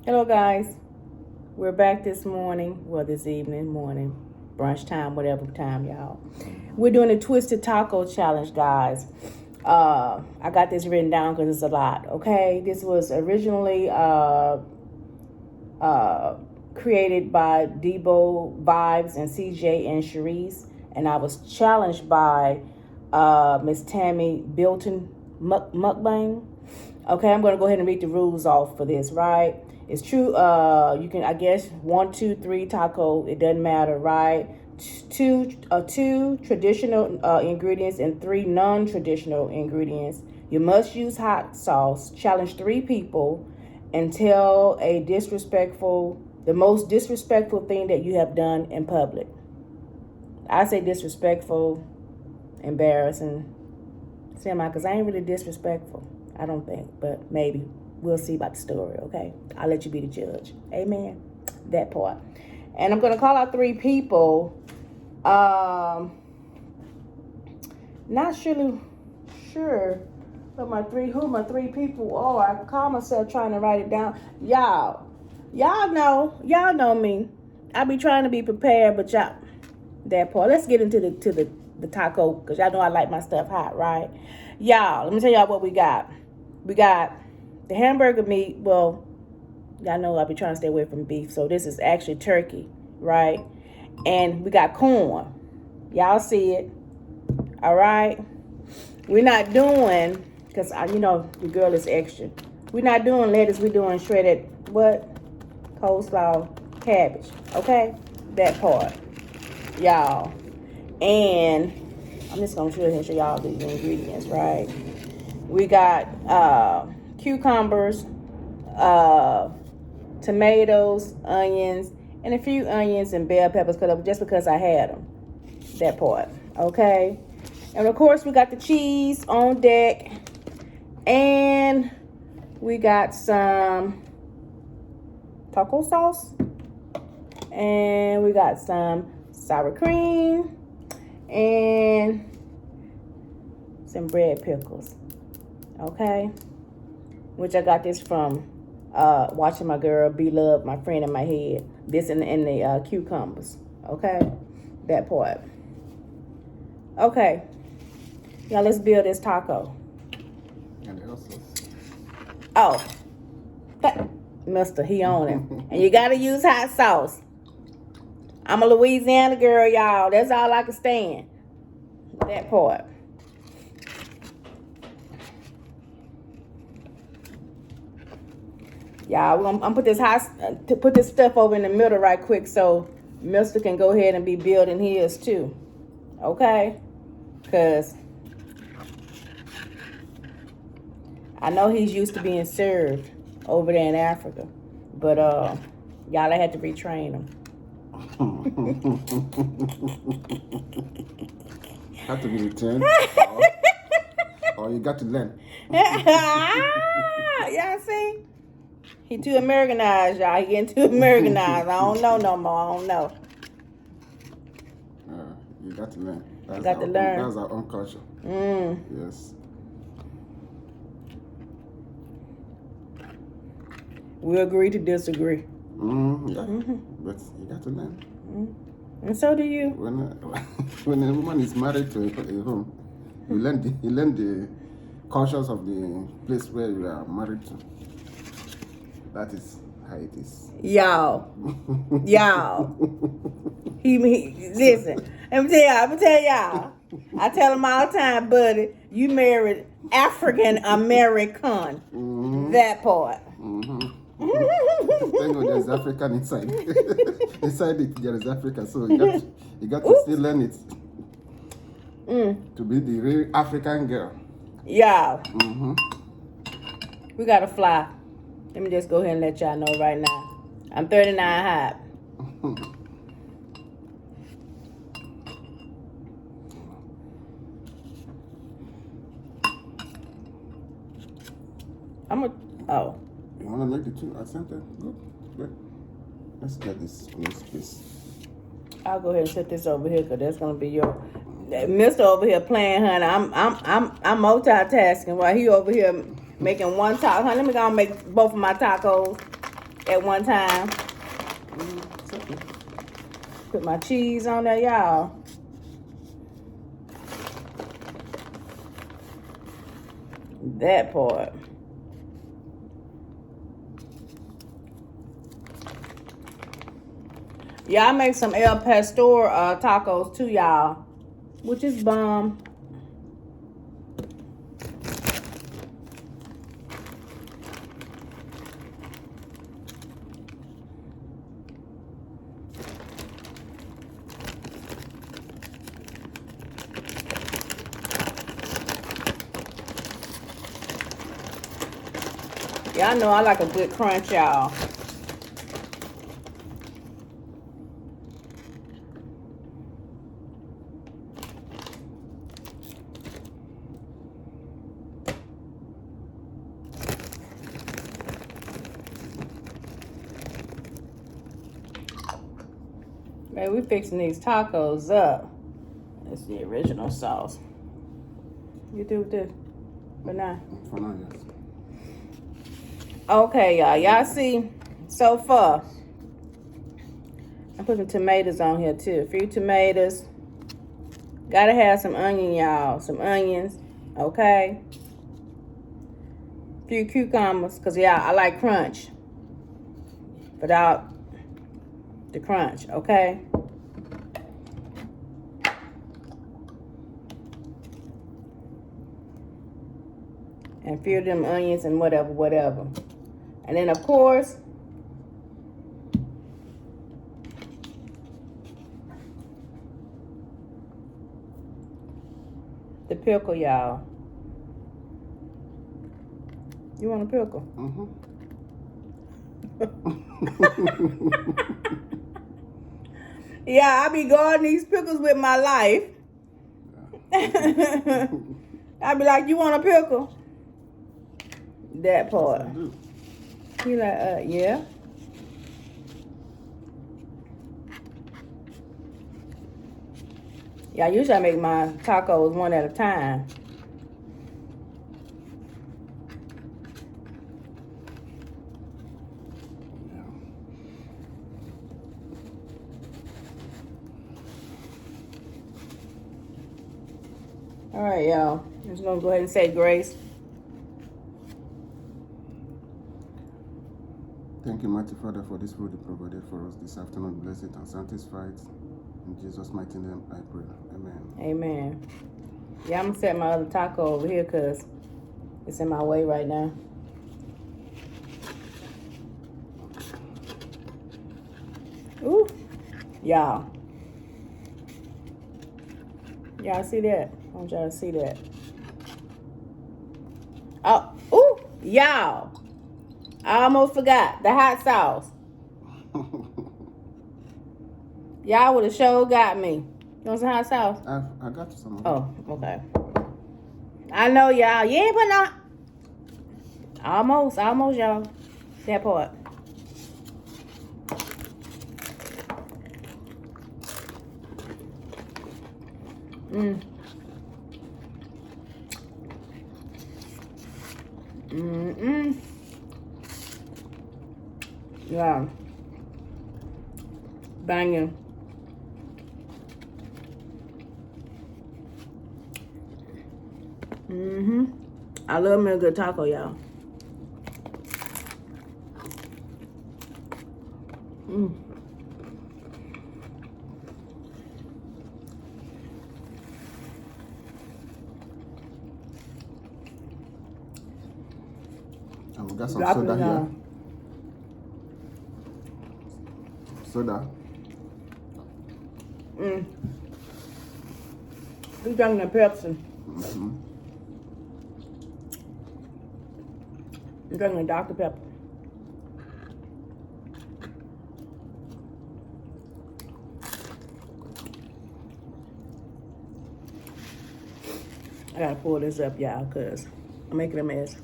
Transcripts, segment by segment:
Hello, guys. We're back this morning, well, this evening, morning, brunch time, whatever time, y'all. We're doing a twisted taco challenge, guys. I got this written down because it's a lot. Okay, this was originally created by Debo Vibes and CJ and Sharice, and I was challenged by Miss Tammy Bilton Mukbang. Okay, I'm gonna go ahead and read the rules off for this, right? It's true. You can, I guess, 1, 2, 3 taco. It doesn't matter, right? Two traditional ingredients and 3 non-traditional ingredients. You must use hot sauce. Challenge 3 people and tell the most disrespectful thing that you have done in public. I say disrespectful, embarrassing, semi, because I ain't really disrespectful. I don't think, but maybe. We'll see about the story, okay? I'll let you be the judge. Amen. That part. And I'm going to call out 3 people. Not really sure who my three people are. I call myself trying to write it down. Y'all know me. I be trying to be prepared, but y'all, that part. Let's get into the taco, because y'all know I like my stuff hot, right? Y'all, let me tell y'all what we got. We got the hamburger meat. Well, y'all know I be trying to stay away from beef, so this is actually turkey, right? And we got corn. Y'all see it. All right. We're not doing, because the girl is extra. We're not doing lettuce. We're doing shredded coleslaw, cabbage. Okay, that part, y'all. And I'm just gonna show y'all the ingredients, right? We got cucumbers, tomatoes, onions, and a few onions and bell peppers cut up just because I had them. That part, okay? And of course, we got the cheese on deck, and we got some taco sauce, and we got some sour cream, and some bread pickles. Okay, which I got this from watching my girl B-Love, my friend in my head. This in the cucumbers. Okay, that part. Okay, now let's build this taco. And also, Oh, Mister, he on him. And you gotta use hot sauce. I'm a Louisiana girl, y'all. That's all I can stand. That part. Y'all, I'm gonna put this stuff over in the middle right quick so Mister can go ahead and be building his too. Okay? Because I know he's used to being served over there in Africa. But y'all, I had to retrain him. have to be returned, or you got to learn. Y'all see? He too Americanized, y'all. He getting too Americanized. I don't know no more. I don't know. You got to learn. That's our own culture. Yes. We agree to disagree. Yeah. But you got to learn. And so do you. When a woman is married to a home, you learn the cultures of the place where you are married to. That is how it is. Y'all. He listen. I'm gonna tell y'all. I tell him all the time, buddy, you married African American. That part. Thank God there's African inside. Inside it there is Africa, so you got to still learn it. To be the real African girl. Y'all. We gotta fly. Let me just go ahead and let y'all know right now. I'm 39 hot. You want to make the two at center? Good. Let's get this piece. I'll go ahead and set this over here because that's gonna be your Mister over here playing, honey. I'm multitasking while he over here making one taco. Honey, let me go and make both of my tacos. at one time. Put my cheese on there, y'all. That part. Yeah, I make some El Pastor tacos too, y'all, which is bomb. Y'all know I like a good crunch, y'all. Man, we fixing these tacos up. It's the original sauce. You do with this? For now? For now, yes. Okay, y'all. Y'all see, so far, I'm putting tomatoes on here too. A few tomatoes. Gotta have some onion, y'all. Some onions. Okay. A few cucumbers. Because, yeah, I like crunch. Without the crunch. Okay. And a few of them onions and whatever. And then, of course, the pickle, y'all. You want a pickle? Mm-hmm. Yeah, I be guarding these pickles with my life. I be like, you want a pickle? That part. He like, yeah. Yeah, usually I make my tacos one at a time. All right, y'all. I'm just gonna go ahead and say grace. Thank you, mighty Father, for this food you provided for us this afternoon. Bless it and satisfy it. In Jesus' mighty name, I pray. Amen. Amen. Yeah, I'm gonna set my other taco over here because it's in my way right now. Ooh, y'all. Y'all see that? I want y'all to see that. Oh, ooh, y'all. I almost forgot the hot sauce. Y'all would have sure got me. You want some hot sauce? I got some. Oh, okay. I know, y'all. You ain't put no. Almost, y'all. That part. Yeah. Banging. I love me a good taco, y'all. And we got some Dropping soda it here. down. Soda. We drinking a Pepsi. I'm drinking a Dr. Pepper. I gotta pull this up, y'all, because I'm making a mess.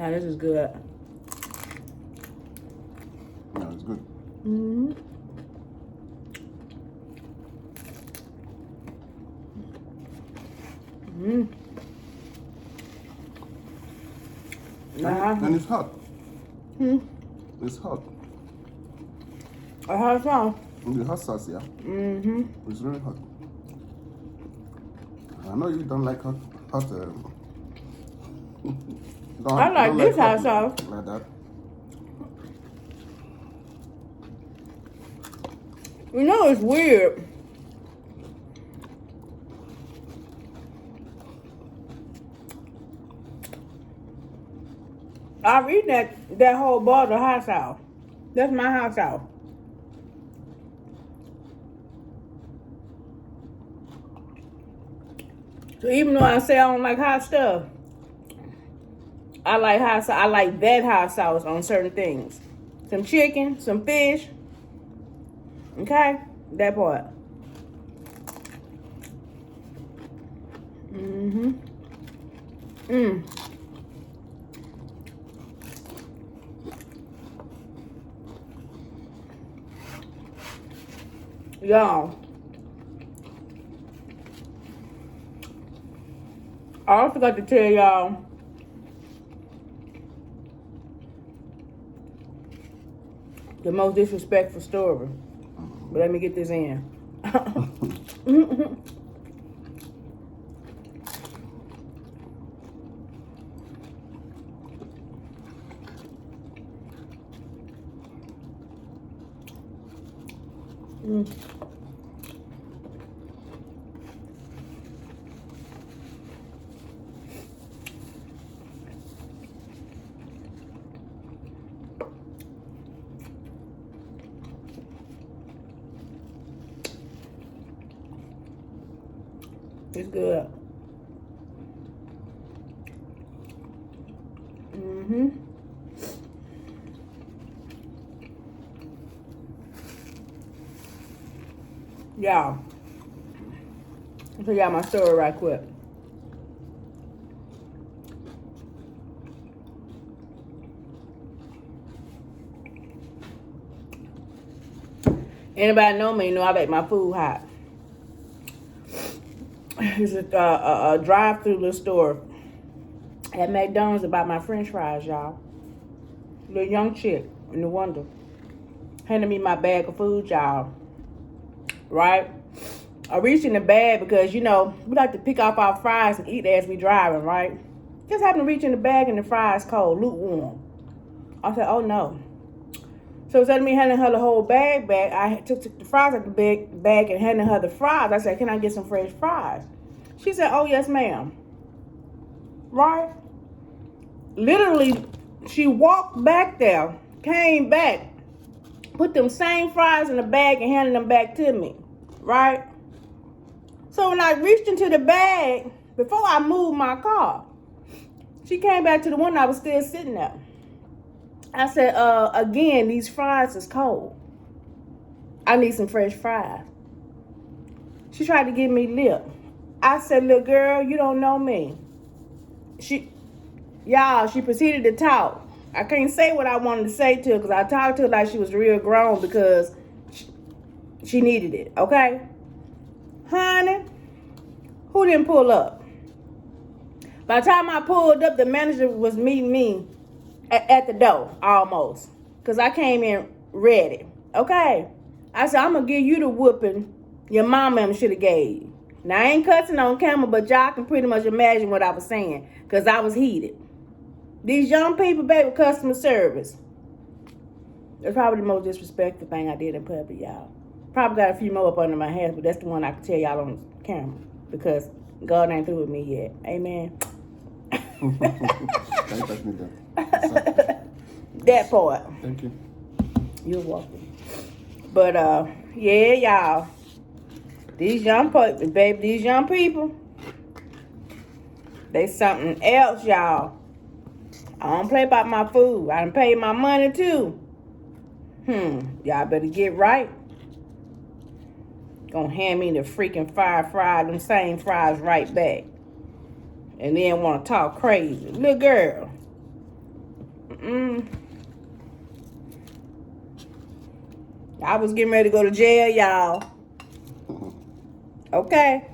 Now this is good. Yeah, it's good. Mm-hmm. Mm-hmm. And it's hot. Hmm. It's hot. I have some. The hot sauce, yeah. Mm-hmm. It's really hot. I know you don't like hot. I like this hot sauce. Like that. You know it's weird. I've eaten that whole bottle of hot sauce. That's my hot sauce. So even though I say I don't like hot stuff, I like hot sauce. I like that hot sauce on certain things. Some chicken, some fish. Okay? That part. Mm-hmm. Mm. Y'all. I also forgot to tell y'all the most disrespectful story. But let me get this in. Mm. It's good. Mm-hmm. Y'all. I'll tell y'all my story right quick. Anybody know me know I make my food hot. It's a drive-through little store at McDonald's about my french fries, y'all. Little young chick in the wonder handed me my bag of food, y'all. Right? I reached in the bag because, you know, we like to pick off our fries and eat as we driving, right? Just happened to reach in the bag and the fries cold, lukewarm. I said, oh no. So instead of me handing her the whole bag back, I took the fries out the bag and handed her the fries. I said, can I get some fresh fries? She said, oh, yes, ma'am. Right? Literally, she walked back there, came back, put them same fries in the bag and handed them back to me. Right? So when I reached into the bag, before I moved my car, she came back to the one I was still sitting there. I said, again, these fries is cold. I need some fresh fries. She tried to give me lip. I said, little girl, you don't know me. She proceeded to talk. I can't say what I wanted to say to her because I talked to her like she was real grown because she needed it, okay? Honey, who didn't pull up? By the time I pulled up, the manager was meeting me at the door, almost. Because I came in ready. Okay? I said, I'm going to give you the whooping your mama should have gave. Now, I ain't cussing on camera, but y'all can pretty much imagine what I was saying. Because I was heated. These young people, baby, customer service. That's probably the most disrespectful thing I did in public, y'all. Probably got a few more up under my hands, but that's the one I can tell y'all on camera. Because God ain't through with me yet. Amen. That part. Thank you. You're welcome. But yeah, y'all. These young people, they something else, y'all. I don't play about my food. I done paid my money too. Y'all better get right. Gonna hand me the freaking fry, them same fries right back. And then want to talk crazy. Little girl, I was getting ready to go to jail, y'all. Okay.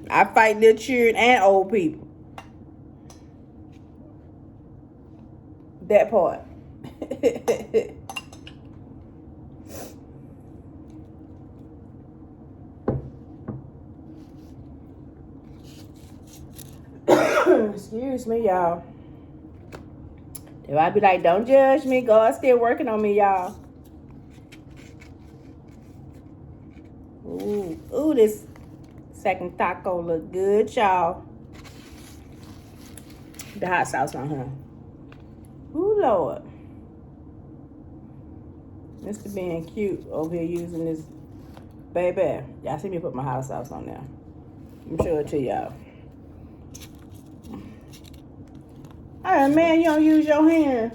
I fight little children and old people. That part. Excuse me, y'all. If I be like, don't judge me, God's still working on me, y'all. Ooh, this second taco look good, y'all. The hot sauce on her. Ooh, Lord. Mr. being cute over here using this baby. Y'all see me put my hot sauce on there. I'm sure it to y'all. Hey, man, you don't use your hand.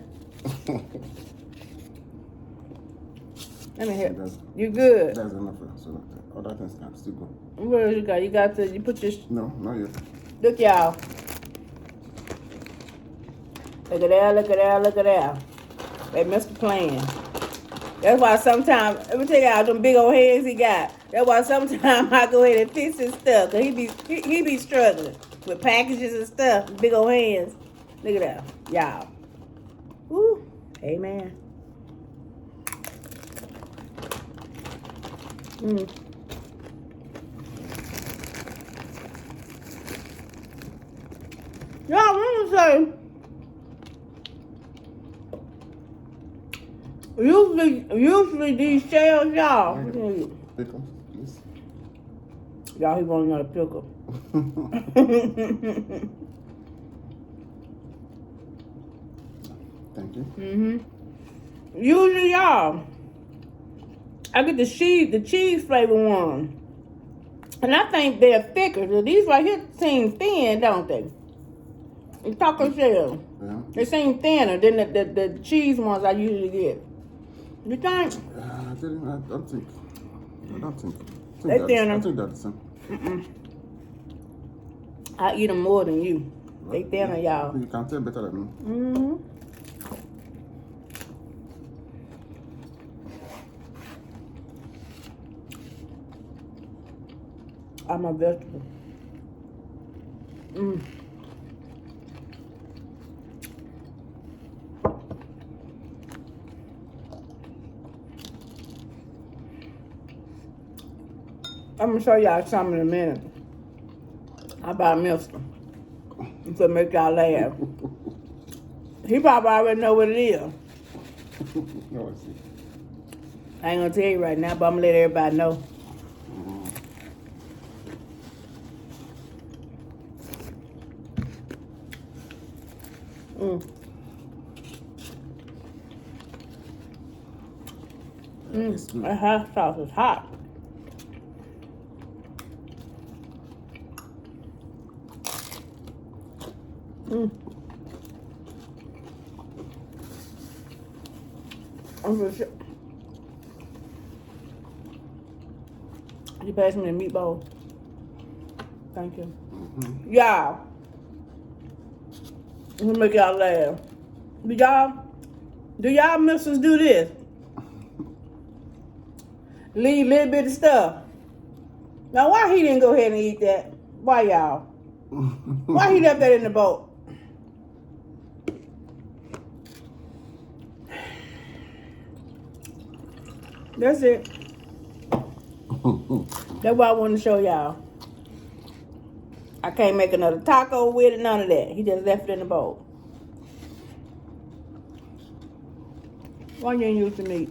Let me hear. You good? That's enough. So other things can still go. What else you got? You got to, you put your... No, not yet. Look, y'all. Look at that, look at that, look at that. They missed the plan. That's why sometimes, let me tell y'all, them big old hands he got. That's why sometimes I go ahead and fix his stuff. Cause he be struggling with packages and stuff. Big old hands. Look at that, y'all. Woo, amen. Y'all, what to say? Usually these shells, y'all. Pickle, please. Y'all, he want another pickle. Thank you. Usually, y'all, I get the cheese flavor one. And I think they're thicker. These right here seem thin, don't they? The taco shell. Yeah. They seem thinner than the cheese ones I usually get. You think? I don't think. They thinner. I think they're the same. I eat them more than you. They thinner, y'all. You can tell better than me. I'm a vegetable. I'm gonna show y'all something in a minute. How about Mister? To make y'all laugh. He probably already know what it is. No, I see. I ain't gonna tell you right now, but I'm gonna let everybody know. That hot sauce is hot. I'm for sure. You pass me the meatball. Thank you. Y'all. I'm gonna make y'all laugh. Do y'all misters do this? Leave a little bit of stuff. Now, why he didn't go ahead and eat that? Why, y'all? Why he left that in the boat? That's it. That's what I want to show y'all. I can't make another taco with it, none of that. He just left it in the bowl. Why you ain't use the meat?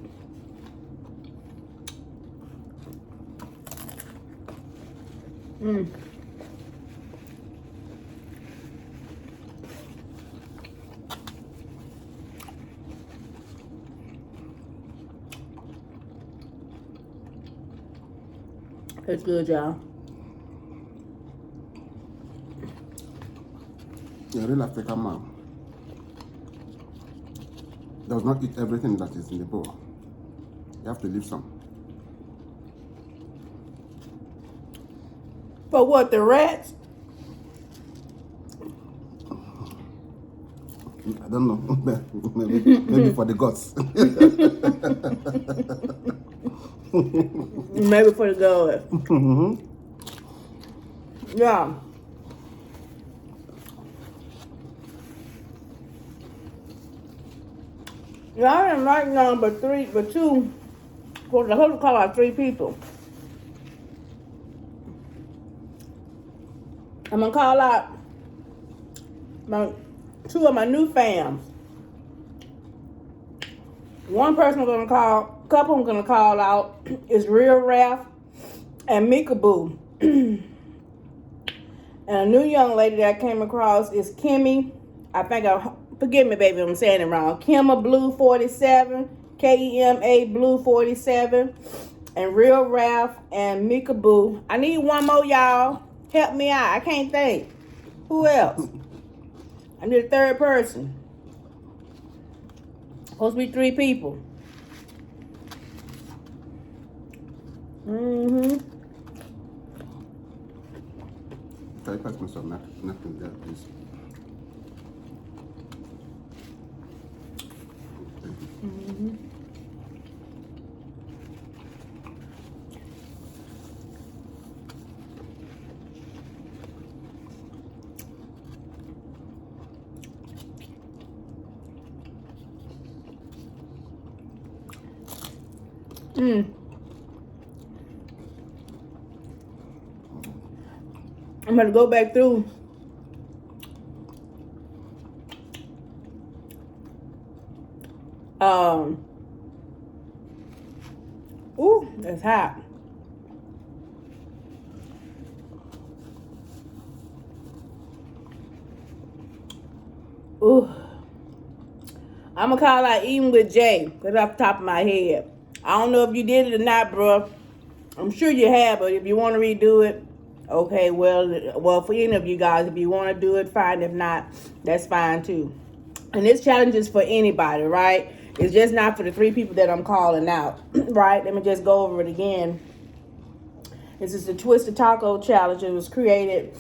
It's good, y'all. A real African man does not eat everything that is in the bowl. You have to leave some. For what, the rats? I don't know. maybe for the gods. Maybe for the girl. Yeah. Yeah, I didn't write none but two. Well, I supposed to call out 3 people. I'm gonna call out two of my new fams. One person couple I'm gonna call out is Real Ralph and Mika Boo. And a new young lady that I came across is Kimmy. Forgive me, baby, if I'm saying it wrong. Kema Blue 47, Kema Blue 47, and Real Ralph and Mika Boo. I need one more, y'all. Help me out. I can't think. Who else? I need a 3rd person. Supposed to be 3 people. Can you pass me some napkin there, please? I'm gonna go back through. Ooh, that's hot. Ooh. I'm gonna call out Eating with Jay. That's off the top of my head. I don't know if you did it or not, bro. I'm sure you have, but if you want to redo it, okay, well, for any of you guys, if you want to do it, fine. If not, that's fine too. And this challenge is for anybody, right? It's just not for the 3 people that I'm calling out, right? Let me just go over it again. This is the Twisted Taco Challenge. It was created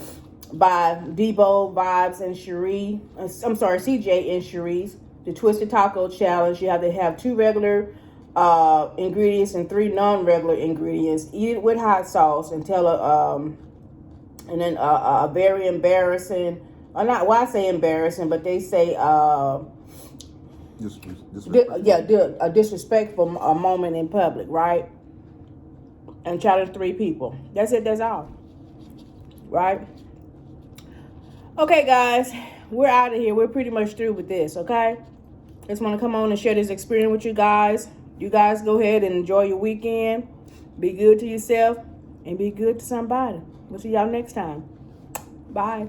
by Debo, Vibes, and Cherie. I'm sorry, CJ and Cherie's. The Twisted Taco Challenge. You have to have 2 regular ingredients and 3 non-regular ingredients. Eat it with hot sauce and and then a very embarrassing, or not, well, I say embarrassing, but they say a disrespectful moment in public, right? And challenge 3 people. That's it. That's all. Right? Okay, guys. We're out of here. We're pretty much through with this, okay? Just want to come on and share this experience with you guys. You guys go ahead and enjoy your weekend. Be good to yourself and be good to somebody. We'll see y'all next time. Bye.